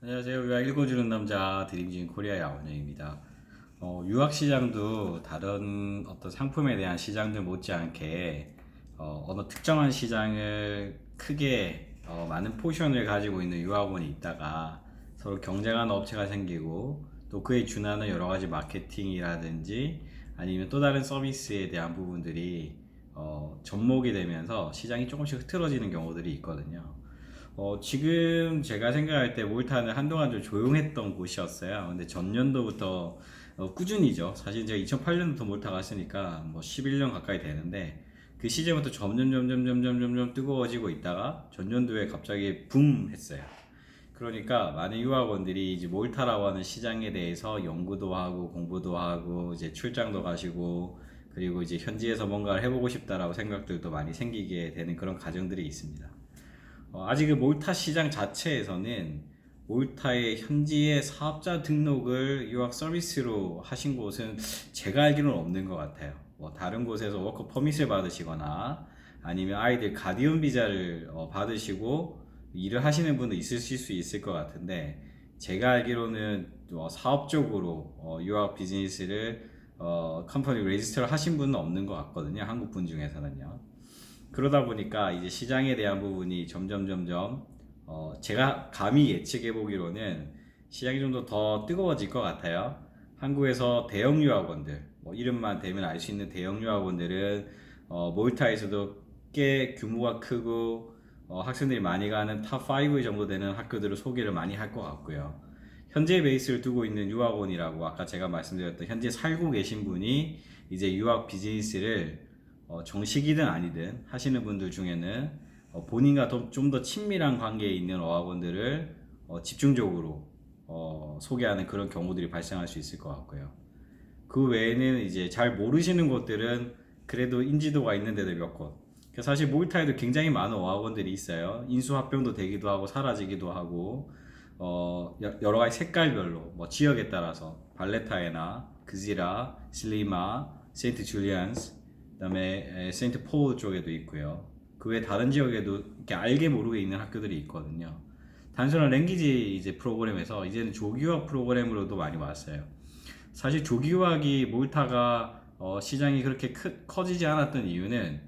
안녕하세요. 유학 읽어주는 남자 드림진 코리아의 아원영입니다. 유학 시장도 다른 어떤 상품에 대한 시장들 못지않게 어느 특정한 시장을 크게 많은 포션을 가지고 있는 유학원이 있다가 서로 경쟁하는 업체가 생기고 또 그에 준하는 여러 가지 마케팅이라든지 아니면 또 다른 서비스에 대한 부분들이 접목이 되면서 시장이 조금씩 흐트러지는 경우들이 있거든요. 지금 제가 생각할 때 몰타는 한동안 좀 조용했던 곳이었어요. 근데 전년도부터 꾸준히죠. 사실 제가 2008년부터 몰타 갔으니까 뭐 11년 가까이 되는데 그 시즌부터 점점 뜨거워지고 있다가 전년도에 갑자기 붐 했어요. 그러니까 많은 유학원들이 이제 몰타라고 하는 시장에 대해서 연구도 하고 공부도 하고 이제 출장도 가시고 그리고 이제 현지에서 뭔가를 해보고 싶다라고 생각들도 많이 생기게 되는 그런 과정들이 있습니다. 아직 그 몰타 시장 자체에서는 몰타의 현지의 사업자 등록을 유학 서비스로 하신 곳은 제가 알기로는 없는 것 같아요. 뭐 다른 곳에서 워커 퍼밋을 받으시거나 아니면 아이들 가디언 비자를 받으시고 일을 하시는 분도 있으실 수 있을 것 같은데 제가 알기로는 사업적으로 유학 비즈니스를 컴퍼니 레지스터를 하신 분은 없는 것 같거든요. 한국 분 중에서는요. 그러다 보니까 이제 시장에 대한 부분이 점점 제가 감히 예측해 보기로는 시장이 좀 더 뜨거워질 것 같아요. 한국에서 대형 유학원들, 뭐 이름만 대면 알 수 있는 대형 유학원들은 몰타에서도 꽤 규모가 크고 학생들이 많이 가는 탑5 정도 되는 학교들을 소개를 많이 할 것 같고요. 현재 베이스를 두고 있는 유학원이라고 아까 제가 말씀드렸던 현재 살고 계신 분이 이제 유학 비즈니스를 정식이든 아니든 하시는 분들 중에는 본인과 좀 더 친밀한 관계에 있는 어학원들을 집중적으로 소개하는 그런 경우들이 발생할 수 있을 것 같고요. 그 외에는 이제 잘 모르시는 곳들은 그래도 인지도가 있는 데도 몇 곳. 사실 몰타에도 굉장히 많은 어학원들이 있어요. 인수합병도 되기도 하고 사라지기도 하고 여러 가지 색깔별로 뭐 지역에 따라서 발레타에나 그지라, 슬리마, 세인트 줄리안스 그다음에 세인트 폴 쪽에도 있고요. 그 외 다른 지역에도 이렇게 알게 모르게 있는 학교들이 있거든요. 단순한 랭귀지 이제 프로그램에서 이제는 조기유학 프로그램으로도 많이 왔어요. 사실 조기유학이 몰타가 시장이 그렇게 커지지 않았던 이유는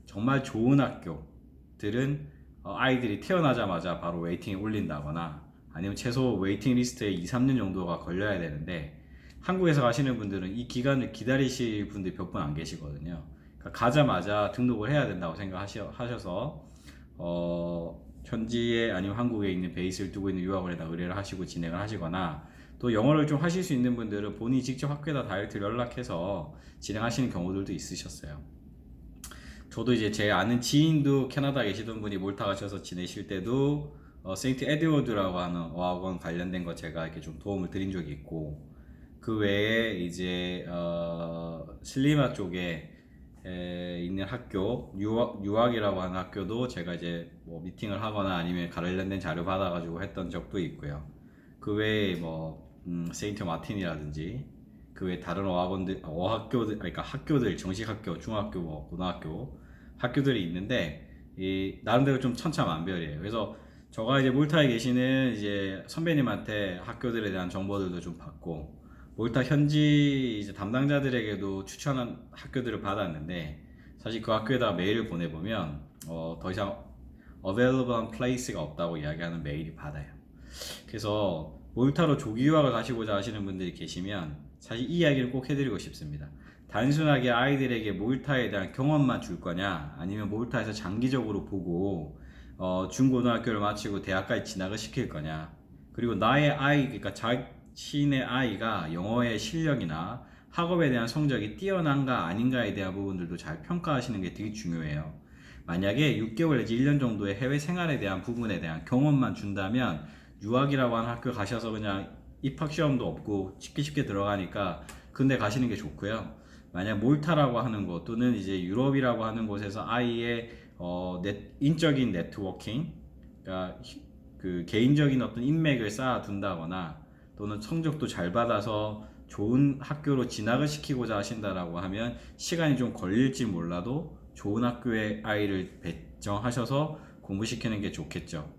정말 좋은 학교들은 아이들이 태어나자마자 바로 웨이팅에 올린다거나 아니면 최소 웨이팅 리스트에 2, 3년 정도가 걸려야 되는데 한국에서 가시는 분들은 이 기간을 기다리실 분들이 몇 분 안 계시거든요. 그러니까 가자마자 등록을 해야 된다고 생각하셔서 현지에 아니면 한국에 있는 베이스를 두고 있는 유학원에다 의뢰를 하시고 진행을 하시거나 또 영어를 좀 하실 수 있는 분들은 본인이 직접 학교에다 다이렉트 연락해서 진행하시는 경우들도 있으셨어요. 저도 이제 제 아는 지인도 캐나다에 계시던 분이 몰타 가셔서 지내실 때도 세인트 에드워드라고 하는 어학원 관련된 거 제가 이렇게 좀 도움을 드린 적이 있고 그 외에 이제 슬리마 쪽에 있는 학교 유학이라고 하는 학교도 제가 이제 뭐 미팅을 하거나 아니면 관련된 자료 받아가지고 했던 적도 있고요. 그 외에 뭐 세인트 마틴이라든지 그 외에 다른 어학원들 어학교들 그러니까 학교들 정식 학교 중학교 뭐 고등학교 학교들이 있는데 이 나름대로 좀 천차만별이에요. 그래서 저가 이제 몰타에 계시는 이제 선배님한테 학교들에 대한 정보들도 좀 받고 몰타 현지 이제 담당자들에게도 추천한 학교들을 받았는데 사실 그 학교에다가 메일을 보내보면 더 이상 available place가 없다고 이야기하는 메일이 받아요. 그래서 몰타로 조기 유학을 가시고자 하시는 분들이 계시면 사실 이 이야기를 꼭 해드리고 싶습니다. 단순하게 아이들에게 몰타에 대한 경험만 줄 거냐 아니면 몰타에서 장기적으로 보고 중고등학교를 마치고 대학까지 진학을 시킬 거냐 그리고 나의 아이 그러니까 자신의 아이가 영어의 실력이나 학업에 대한 성적이 뛰어난가 아닌가에 대한 부분들도 잘 평가하시는 게 되게 중요해요. 만약에 6개월 내지 1년 정도의 해외 생활에 대한 부분에 대한 경험만 준다면 유학이라고 하는 학교 가셔서 그냥 입학 시험도 없고 쉽게 들어가니까 근데 가시는 게 좋고요. 만약 몰타라고 하는 곳 또는 이제 유럽이라고 하는 곳에서 아이의 인적인 네트워킹, 그러니까 그 개인적인 어떤 인맥을 쌓아둔다거나 또는 성적도 잘 받아서 좋은 학교로 진학을 시키고자 하신다라고 하면 시간이 좀 걸릴지 몰라도 좋은 학교에 아이를 배정하셔서 공부시키는 게 좋겠죠.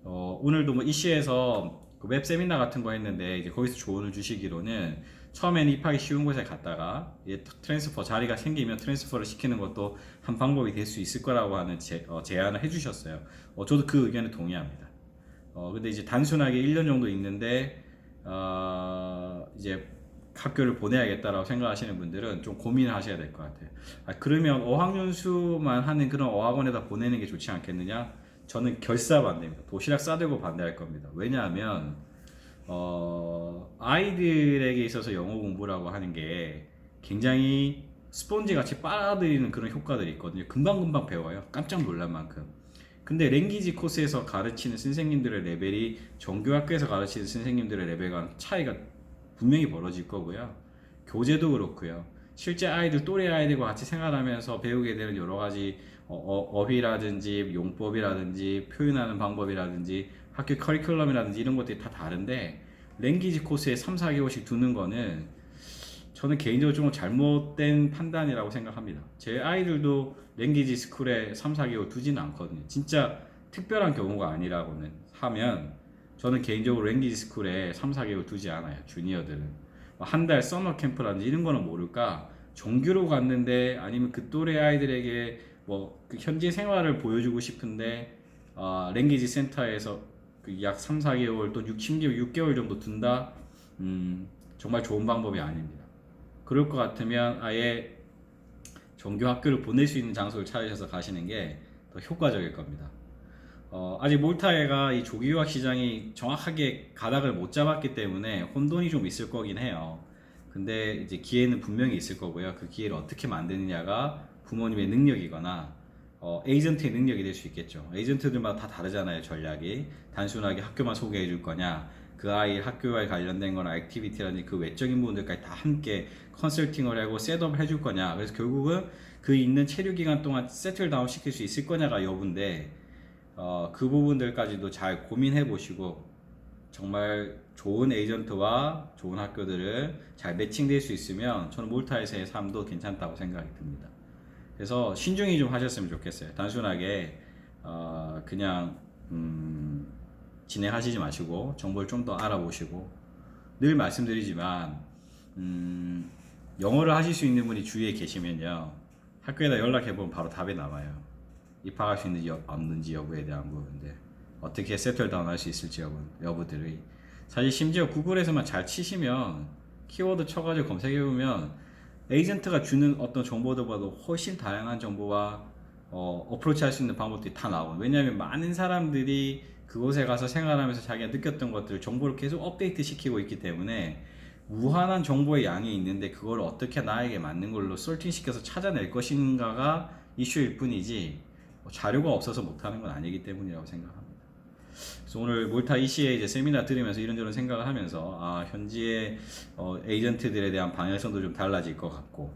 오늘도 뭐 이시에서 그 웹 세미나 같은 거 했는데 이제 거기서 조언을 주시기로는 처음에는 입학이 쉬운 곳에 갔다가 이제 트랜스퍼 자리가 생기면 트랜스퍼를 시키는 것도 한 방법이 될 수 있을 거라고 하는 제안을 해주셨어요. 저도 그 의견에 동의합니다. 근데 이제 단순하게 1년 정도 있는데 이제 학교를 보내야겠다라고 생각하시는 분들은 좀 고민을 하셔야 될 것 같아요. 그러면 어학연수만 하는 그런 어학원에다 보내는 게 좋지 않겠느냐? 저는 결사반대입니다. 도시락 싸들고 반대할 겁니다. 왜냐하면 아이들에게 있어서 영어 공부라고 하는 게 굉장히 스폰지 같이 빨아들이는 그런 효과들이 있거든요. 금방금방 배워요. 깜짝 놀랄 만큼. 근데 랭귀지 코스에서 가르치는 선생님들의 레벨이 정규학교에서 가르치는 선생님들의 레벨과 차이가 분명히 벌어질 거고요. 교재도 그렇고요. 실제 아이들 또래 아이들과 같이 생활하면서 배우게 되는 여러 가지 어휘라든지 용법이라든지 표현하는 방법이라든지 학교 커리큘럼이라든지 이런 것들이 다 다른데 랭귀지 코스에 3, 4개월씩 두는 거는 저는 개인적으로 좀 잘못된 판단이라고 생각합니다. 제 아이들도 랭귀지 스쿨에 3, 4개월 두지는 않거든요. 진짜 특별한 경우가 아니라고는 하면 저는 개인적으로 랭귀지 스쿨에 3, 4개월 두지 않아요. 주니어들은. 한 달 서머 캠프라든지 이런 거는 모를까 정규로 갔는데 아니면 그 또래 아이들에게 그 현지 생활을 보여주고 싶은데 랭귀지 센터에서 약 3, 4개월 또 6, 10개월, 6개월 정도 둔다? 정말 좋은 방법이 아닙니다. 그럴 것 같으면 아예 정규 학교를 보낼 수 있는 장소를 찾으셔서 가시는 게 더 효과적일 겁니다. 아직 몰타가 이 조기 유학 시장이 정확하게 가닥을 못 잡았기 때문에 혼돈이 좀 있을 거긴 해요. 근데 이제 기회는 분명히 있을 거고요. 그 기회를 어떻게 만드느냐가 부모님의 능력이거나 에이전트의 능력이 될 수 있겠죠. 에이전트들마다 다 다르잖아요, 전략이. 단순하게 학교만 소개해 줄 거냐, 그 아이 학교와 관련된 거나 액티비티라든지 그 외적인 부분들까지 다 함께 컨설팅을 하고 셋업을 해줄 거냐. 그래서 결국은 그 있는 체류 기간 동안 세틀 다운 시킬 수 있을 거냐가 여부인데 그 부분들까지도 잘 고민해 보시고 정말 좋은 에이전트와 좋은 학교들을 잘 매칭될 수 있으면 저는 몰타에서의 삶도 괜찮다고 생각이 듭니다. 그래서 신중히 좀 하셨으면 좋겠어요. 단순하게 그냥 진행하시지 마시고 정보를 좀 더 알아보시고 늘 말씀드리지만 영어를 하실 수 있는 분이 주위에 계시면요 학교에다 연락해보면 바로 답이 나와요. 입학할 수 있는지 없는지 여부에 대한 부분인데 어떻게 세틀다운 할 수 있을지 여부들이 사실 심지어 구글에서만 잘 치시면 키워드 쳐가지고 검색해보면 에이전트가 주는 어떤 정보들보다도 훨씬 다양한 정보와 어프로치 할 수 있는 방법들이 다 나오고 왜냐하면 많은 사람들이 그곳에 가서 생활하면서 자기가 느꼈던 것들을 정보를 계속 업데이트 시키고 있기 때문에 무한한 정보의 양이 있는데 그걸 어떻게 나에게 맞는 걸로 솔팅 시켜서 찾아낼 것인가가 이슈일 뿐이지 자료가 없어서 못하는 건 아니기 때문이라고 생각합니다. 그래서 오늘 몰타 EC에 이제 세미나 들으면서 이런저런 생각을 하면서 현지의 에이전트들에 대한 방향성도 좀 달라질 것 같고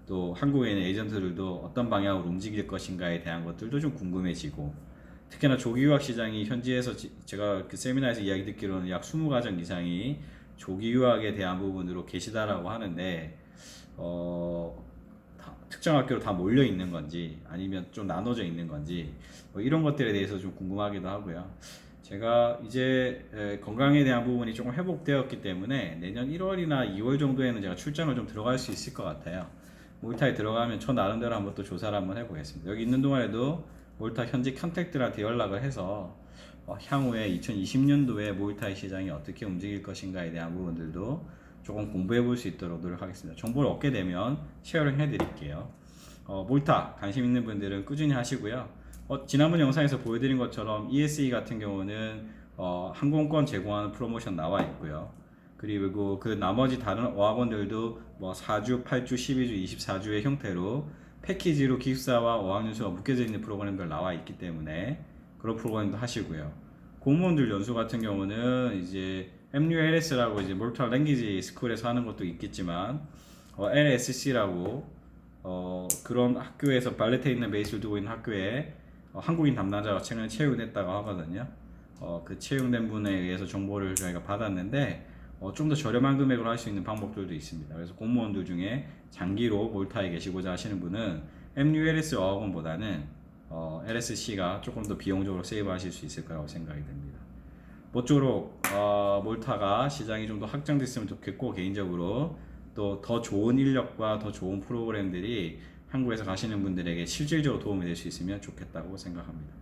또 한국에 있는 에이전트들도 어떤 방향으로 움직일 것인가에 대한 것들도 좀 궁금해지고 특히나 조기 유학 시장이 현지에서 제가 그 세미나에서 이야기 듣기로는 약 20가정 이상이 조기 유학에 대한 부분으로 계시다라고 하는데 특정 학교로 다 몰려 있는 건지 아니면 좀 나눠져 있는 건지 이런 것들에 대해서 좀 궁금하기도 하고요. 제가 이제 건강에 대한 부분이 조금 회복되었기 때문에 내년 1월이나 2월 정도에는 제가 출장을 좀 들어갈 수 있을 것 같아요. 몰타에 들어가면 저 나름대로 한번 또 조사를 한번 해보겠습니다. 여기 있는 동안에도 몰타 현지 컨택들한테 연락을 해서 향후에 2020년도에 몰타의 시장이 어떻게 움직일 것인가에 대한 부분들도 조금 공부해 볼 수 있도록 노력하겠습니다. 정보를 얻게 되면 쉐어링 해드릴게요. 몰타 관심 있는 분들은 꾸준히 하시고요. 지난번 영상에서 보여드린 것처럼 ESE 같은 경우는 항공권 제공하는 프로모션 나와 있고요. 그리고 그 나머지 다른 어학원들도 4주, 8주, 12주, 24주의 형태로 패키지로 기숙사와 어학연수가 묶여져 있는 프로그램들 나와 있기 때문에 그런 프로그램도 하시고요. 공무원들 연수 같은 경우는 이제 MULS라고 이제 몰타 랭귀지 스쿨에서 하는 것도 있겠지만 LSC라고 그런 학교에서 발레테 있는 베이스를 두고 있는 학교에 한국인 담당자가 최근에 채용됐다고 하거든요. 그 채용된 분에 의해서 정보를 저희가 받았는데 좀 더 저렴한 금액으로 할 수 있는 방법들도 있습니다. 그래서 공무원들 중에 장기로 몰타에 계시고자 하시는 분은 MULS 어학원보다는 LSC가 조금 더 비용적으로 세이브 하실 수 있을 거라고 생각이 됩니다. 모쪼록 몰타가 시장이 좀 더 확장됐으면 좋겠고, 개인적으로 또 더 좋은 인력과 더 좋은 프로그램들이 한국에서 가시는 분들에게 실질적으로 도움이 될 수 있으면 좋겠다고 생각합니다.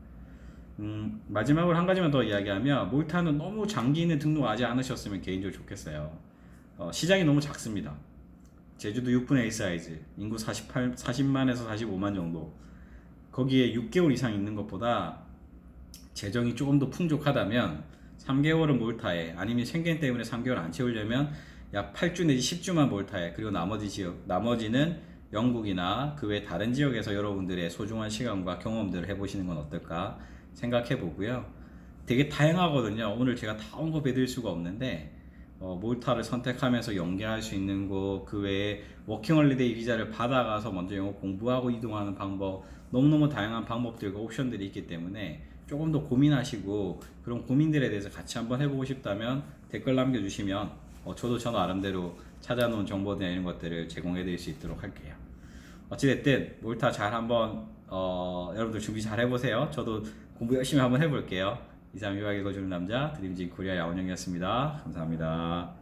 마지막으로 한 가지만 더 이야기하면, 몰타는 너무 장기는 등록하지 않으셨으면 개인적으로 좋겠어요. 시장이 너무 작습니다. 제주도 6분의 1 사이즈, 인구 40만에서 45만 정도. 거기에 6개월 이상 있는 것보다 재정이 조금 더 풍족하다면 3개월은 몰타에, 아니면 생계 때문에 3개월 안 채우려면 약 8주 내지 10주만 몰타에, 그리고 나머지는 영국이나 그 외 다른 지역에서 여러분들의 소중한 시간과 경험들을 해보시는 건 어떨까 생각해 보고요. 되게 다양하거든요. 오늘 제가 다 언급해 드릴 수가 없는데, 몰타를 선택하면서 연계할 수 있는 곳, 그 외에 워킹홀리데이 비자를 받아가서 먼저 영어 공부하고 이동하는 방법, 너무너무 다양한 방법들과 옵션들이 있기 때문에 조금 더 고민하시고, 그런 고민들에 대해서 같이 한번 해보고 싶다면 댓글 남겨주시면 저도 저 나름대로 찾아놓은 정보들이나 이런 것들을 제공해 드릴 수 있도록 할게요. 어찌됐든 몰타 잘 한번 여러분들 준비 잘 해보세요. 저도 공부 열심히 한번 해볼게요. 이상 유학 읽어주는 남자 드림진 코리아 야원영이었습니다. 감사합니다.